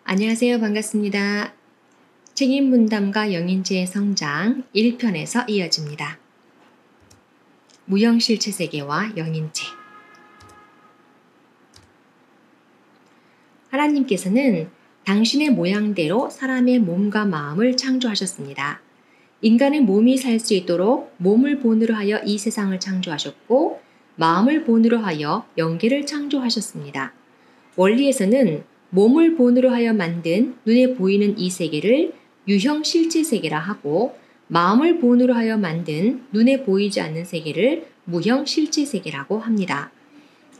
안녕하세요. 반갑습니다. 책임 분담과 영인체의 성장 1편에서 이어집니다. 무형실체 세계와 영인체. 하나님께서는 당신의 모양대로 사람의 몸과 마음을 창조하셨습니다. 인간의 몸이 살 수 있도록 몸을 본으로 하여 이 세상을 창조하셨고 마음을 본으로 하여 영계를 창조하셨습니다. 원리에서는 몸을 본으로 하여 만든 눈에 보이는 이 세계를 유형실체 세계라 하고 마음을 본으로 하여 만든 눈에 보이지 않는 세계를 무형실체 세계라고 합니다.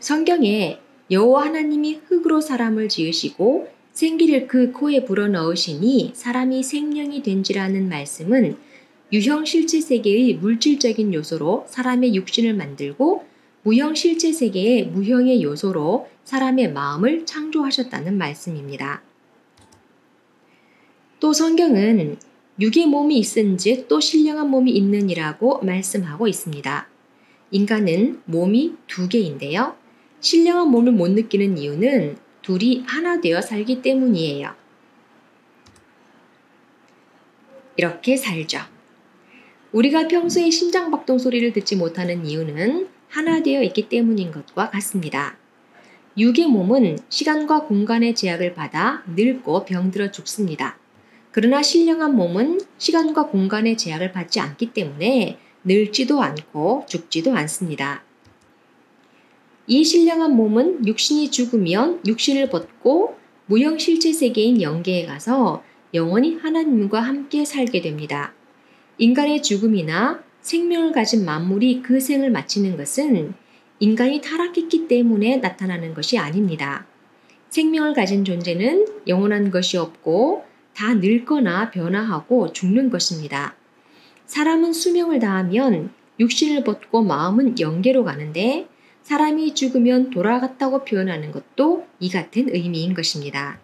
성경에 여호와 하나님이 흙으로 사람을 지으시고 생기를 그 코에 불어넣으시니 사람이 생명이 된지라는 말씀은 유형실체 세계의 물질적인 요소로 사람의 육신을 만들고 무형실체 세계의 무형의 요소로 사람의 마음을 창조하셨다는 말씀입니다. 또 성경은 육의 몸이 있은즉 또 신령한 몸이 있느니라고 말씀하고 있습니다. 인간은 몸이 두 개인데요. 신령한 몸을 못 느끼는 이유는 둘이 하나 되어 살기 때문이에요. 이렇게 살죠. 우리가 평소에 심장박동 소리를 듣지 못하는 이유는 하나 되어 있기 때문인 것과 같습니다. 육의 몸은 시간과 공간의 제약을 받아 늙고 병들어 죽습니다. 그러나 신령한 몸은 시간과 공간의 제약을 받지 않기 때문에 늙지도 않고 죽지도 않습니다. 이 신령한 몸은 육신이 죽으면 육신을 벗고 무형실체 세계인 영계에 가서 영원히 하나님과 함께 살게 됩니다. 인간의 죽음이나 생명을 가진 만물이 그 생을 마치는 것은 인간이 타락했기 때문에 나타나는 것이 아닙니다. 생명을 가진 존재는 영원한 것이 없고 다 늙거나 변화하고 죽는 것입니다. 사람은 수명을 다하면 육신을 벗고 마음은 영계로 가는데 사람이 죽으면 돌아갔다고 표현하는 것도 이 같은 의미인 것입니다.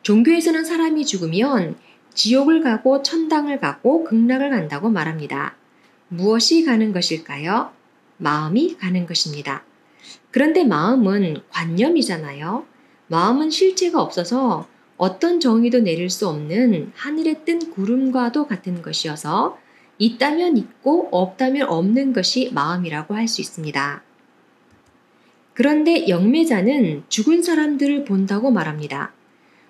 종교에서는 사람이 죽으면 지옥을 가고 천당을 가고 극락을 간다고 말합니다. 무엇이 가는 것일까요? 마음이 가는 것입니다. 그런데 마음은 관념이잖아요. 마음은 실체가 없어서 어떤 정의도 내릴 수 없는 하늘에 뜬 구름과도 같은 것이어서 있다면 있고 없다면 없는 것이 마음이라고 할 수 있습니다. 그런데 영매자는 죽은 사람들을 본다고 말합니다.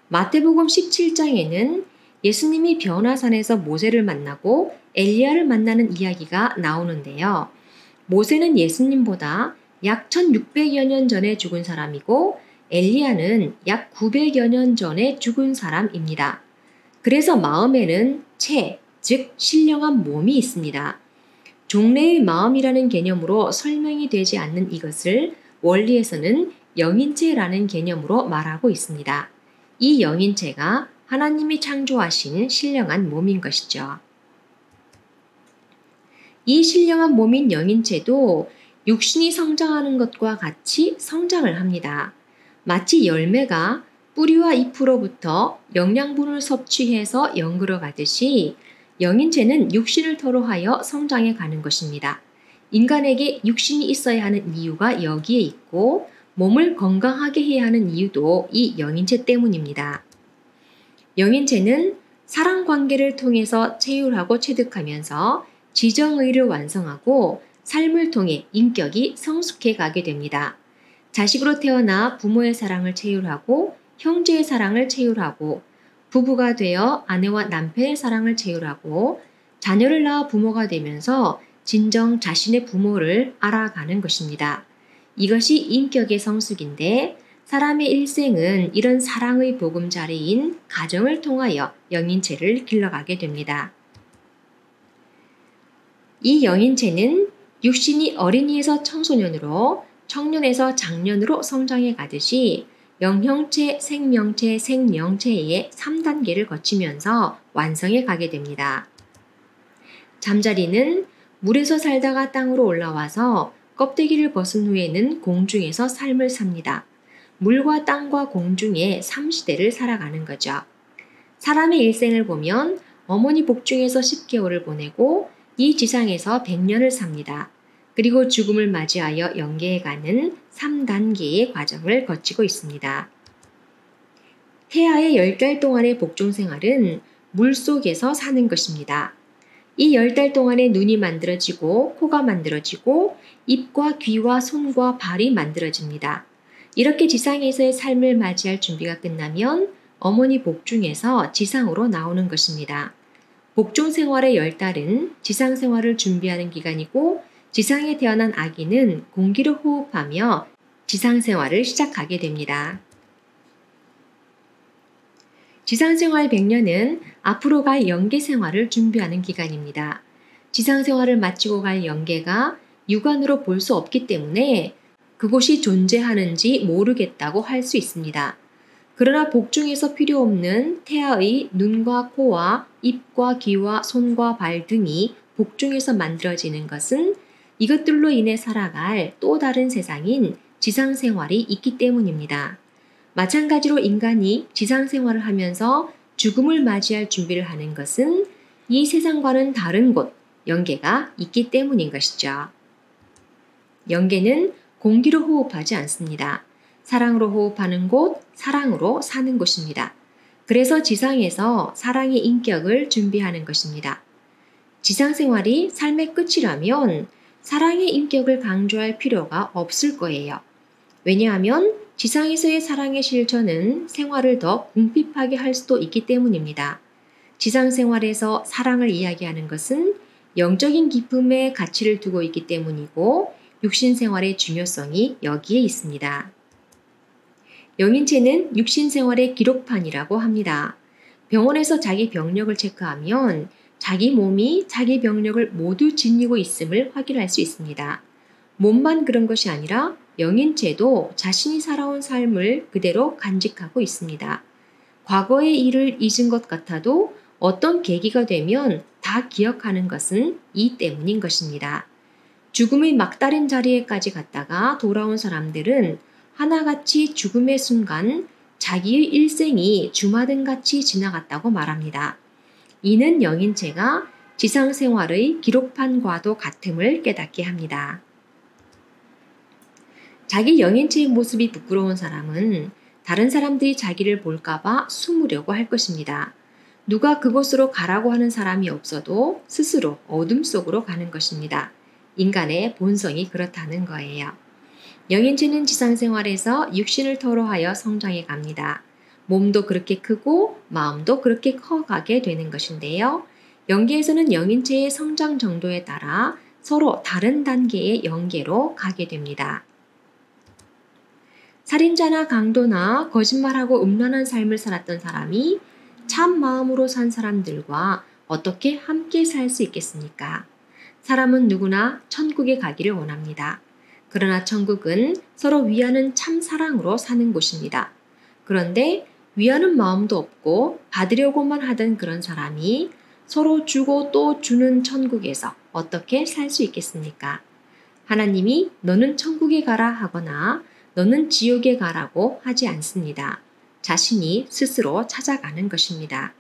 마태복음 17장에는 예수님이 변화산에서 모세를 만나고 엘리야를 만나는 이야기가 나오는데요. 모세는 예수님보다 약 1600여 년 전에 죽은 사람이고 엘리야는 약 900여 년 전에 죽은 사람입니다. 그래서 마음에는 체, 즉 신령한 몸이 있습니다. 종래의 마음이라는 개념으로 설명이 되지 않는 이것을 원리에서는 영인체라는 개념으로 말하고 있습니다. 이 영인체가 하나님이 창조하신 신령한 몸인 것이죠. 이 신령한 몸인 영인체도 육신이 성장하는 것과 같이 성장을 합니다. 마치 열매가 뿌리와 잎으로부터 영양분을 섭취해서 연그러 가듯이 영인체는 육신을 토로하여 성장해 가는 것입니다. 인간에게 육신이 있어야 하는 이유가 여기에 있고 몸을 건강하게 해야 하는 이유도 이 영인체 때문입니다. 영인체는 사랑관계를 통해서 체율하고 체득하면서 지정의를 완성하고 삶을 통해 인격이 성숙해 가게 됩니다. 자식으로 태어나 부모의 사랑을 체율하고 형제의 사랑을 체율하고 부부가 되어 아내와 남편의 사랑을 체율하고 자녀를 낳아 부모가 되면서 진정 자신의 부모를 알아가는 것입니다. 이것이 인격의 성숙인데 사람의 일생은 이런 사랑의 보금자리인 가정을 통하여 영인체를 길러가게 됩니다. 이 영인체는 육신이 어린이에서 청소년으로 청년에서 장년으로 성장해 가듯이 영형체, 생명체, 생명체의 3단계를 거치면서 완성해 가게 됩니다. 잠자리는 물에서 살다가 땅으로 올라와서 껍데기를 벗은 후에는 공중에서 삶을 삽니다. 물과 땅과 공중의 3시대를 살아가는 거죠. 사람의 일생을 보면 어머니 복중에서 10개월을 보내고 이 지상에서 100년을 삽니다. 그리고 죽음을 맞이하여 영계에 가는 3단계의 과정을 거치고 있습니다. 태아의 10달 동안의 복종 생활은 물속에서 사는 것입니다. 이 10달 동안에 눈이 만들어지고 코가 만들어지고 입과 귀와 손과 발이 만들어집니다. 이렇게 지상에서의 삶을 맞이할 준비가 끝나면 어머니 복중에서 지상으로 나오는 것입니다. 복종 생활의 10달은 지상 생활을 준비하는 기간이고 지상에 태어난 아기는 공기를 호흡하며 지상 생활을 시작하게 됩니다. 지상 생활 100년은 앞으로 갈 영계 생활을 준비하는 기간입니다. 지상 생활을 마치고 갈 영계가 육안으로 볼 수 없기 때문에 그곳이 존재하는지 모르겠다고 할 수 있습니다. 그러나 복중에서 필요 없는 태아의 눈과 코와 입과 귀와 손과 발 등이 복중에서 만들어지는 것은 이것들로 인해 살아갈 또 다른 세상인 지상 생활이 있기 때문입니다. 마찬가지로 인간이 지상 생활을 하면서 죽음을 맞이할 준비를 하는 것은 이 세상과는 다른 곳, 영계가 있기 때문인 것이죠. 영계는 공기로 호흡하지 않습니다. 사랑으로 호흡하는 곳, 사랑으로 사는 곳입니다. 그래서 지상에서 사랑의 인격을 준비하는 것입니다. 지상 생활이 삶의 끝이라면 사랑의 인격을 강조할 필요가 없을 거예요. 왜냐하면 지상에서의 사랑의 실천은 생활을 더 궁핍하게 할 수도 있기 때문입니다. 지상 생활에서 사랑을 이야기하는 것은 영적인 기쁨에 가치를 두고 있기 때문이고 육신 생활의 중요성이 여기에 있습니다. 영인체는 육신 생활의 기록판이라고 합니다. 병원에서 자기 병력을 체크하면 자기 몸이 자기 병력을 모두 지니고 있음을 확인할 수 있습니다. 몸만 그런 것이 아니라 영인체도 자신이 살아온 삶을 그대로 간직하고 있습니다. 과거의 일을 잊은 것 같아도 어떤 계기가 되면 다 기억하는 것은 이 때문인 것입니다. 죽음의 막다른 자리에까지 갔다가 돌아온 사람들은 하나같이 죽음의 순간 자기의 일생이 주마등같이 지나갔다고 말합니다. 이는 영인체가 지상 생활의 기록판과도 같음을 깨닫게 합니다. 자기 영인체의 모습이 부끄러운 사람은 다른 사람들이 자기를 볼까봐 숨으려고 할 것입니다. 누가 그곳으로 가라고 하는 사람이 없어도 스스로 어둠 속으로 가는 것입니다. 인간의 본성이 그렇다는 거예요. 영인체는 지상생활에서 육신을 토로하여 성장해 갑니다. 몸도 그렇게 크고 마음도 그렇게 커가게 되는 것인데요. 영계에서는 영인체의 성장 정도에 따라 서로 다른 단계의 영계로 가게 됩니다. 살인자나 강도나 거짓말하고 음란한 삶을 살았던 사람이 참 마음으로 산 사람들과 어떻게 함께 살 수 있겠습니까? 사람은 누구나 천국에 가기를 원합니다. 그러나 천국은 서로 위하는 참 사랑으로 사는 곳입니다. 그런데 위하는 마음도 없고 받으려고만 하던 그런 사람이 서로 주고 또 주는 천국에서 어떻게 살 수 있겠습니까? 하나님이 너는 천국에 가라 하거나 너는 지옥에 가라고 하지 않습니다. 자신이 스스로 찾아가는 것입니다.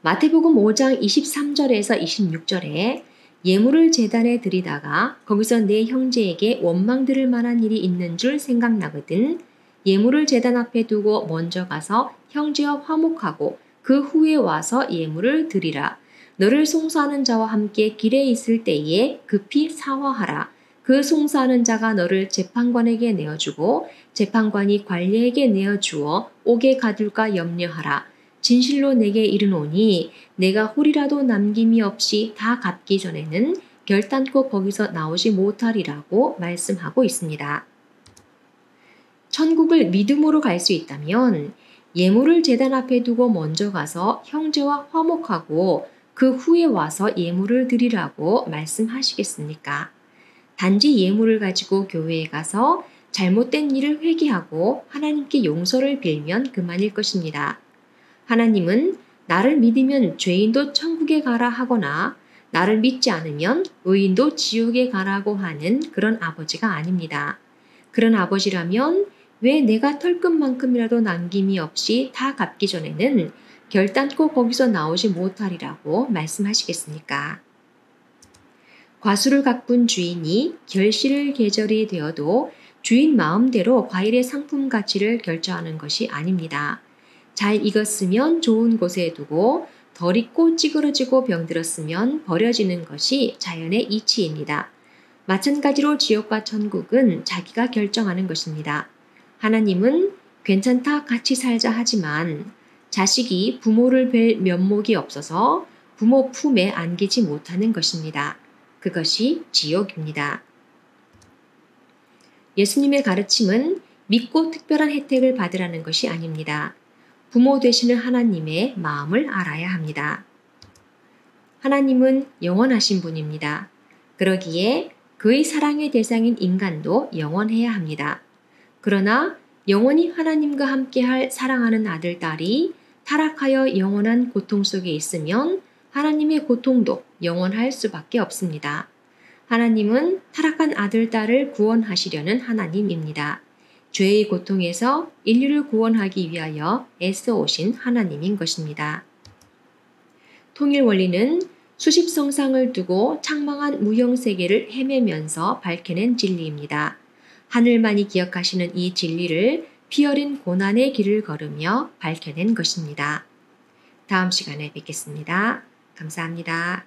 마태복음 5장 23절에서 26절에 예물을 제단에 드리다가 거기서 내 형제에게 원망 들을 만한 일이 있는 줄 생각나거든 예물을 제단 앞에 두고 먼저 가서 형제와 화목하고 그 후에 와서 예물을 드리라. 너를 송사하는 자와 함께 길에 있을 때에 급히 사화하라. 그 송사하는 자가 너를 재판관에게 내어주고 재판관이 관리에게 내어주어 옥에 가둘까 염려하라. 진실로 내게 이르노니 내가 홀이라도 남김이 없이 다 갚기 전에는 결단코 거기서 나오지 못하리라고 말씀하고 있습니다. 천국을 믿음으로 갈 수 있다면 예물을 제단 앞에 두고 먼저 가서 형제와 화목하고 그 후에 와서 예물을 드리라고 말씀하시겠습니까? 단지 예물을 가지고 교회에 가서 잘못된 일을 회개하고 하나님께 용서를 빌면 그만일 것입니다. 하나님은 나를 믿으면 죄인도 천국에 가라 하거나 나를 믿지 않으면 의인도 지옥에 가라고 하는 그런 아버지가 아닙니다. 그런 아버지라면 왜 내가 털끝만큼이라도 남김이 없이 다 갚기 전에는 결단코 거기서 나오지 못하리라고 말씀하시겠습니까? 과수를 가꾼 주인이 결실을 계절이 되어도 주인 마음대로 과일의 상품 가치를 결정하는 것이 아닙니다. 잘 익었으면 좋은 곳에 두고 덜 익고 찌그러지고 병들었으면 버려지는 것이 자연의 이치입니다. 마찬가지로 지옥과 천국은 자기가 결정하는 것입니다. 하나님은 괜찮다 같이 살자 하지만 자식이 부모를 뵐 면목이 없어서 부모 품에 안기지 못하는 것입니다. 그것이 지옥입니다. 예수님의 가르침은 믿고 특별한 혜택을 받으라는 것이 아닙니다. 부모 되시는 하나님의 마음을 알아야 합니다. 하나님은 영원하신 분입니다. 그러기에 그의 사랑의 대상인 인간도 영원해야 합니다. 그러나 영원히 하나님과 함께할 사랑하는 아들, 딸이 타락하여 영원한 고통 속에 있으면 하나님의 고통도 영원할 수밖에 없습니다. 하나님은 타락한 아들, 딸을 구원하시려는 하나님입니다. 죄의 고통에서 인류를 구원하기 위하여 애써 오신 하나님인 것입니다. 통일 원리는 수십 성상을 두고 창망한 무형세계를 헤매면서 밝혀낸 진리입니다. 하늘만이 기억하시는 이 진리를 피 어린 고난의 길을 걸으며 밝혀낸 것입니다. 다음 시간에 뵙겠습니다. 감사합니다.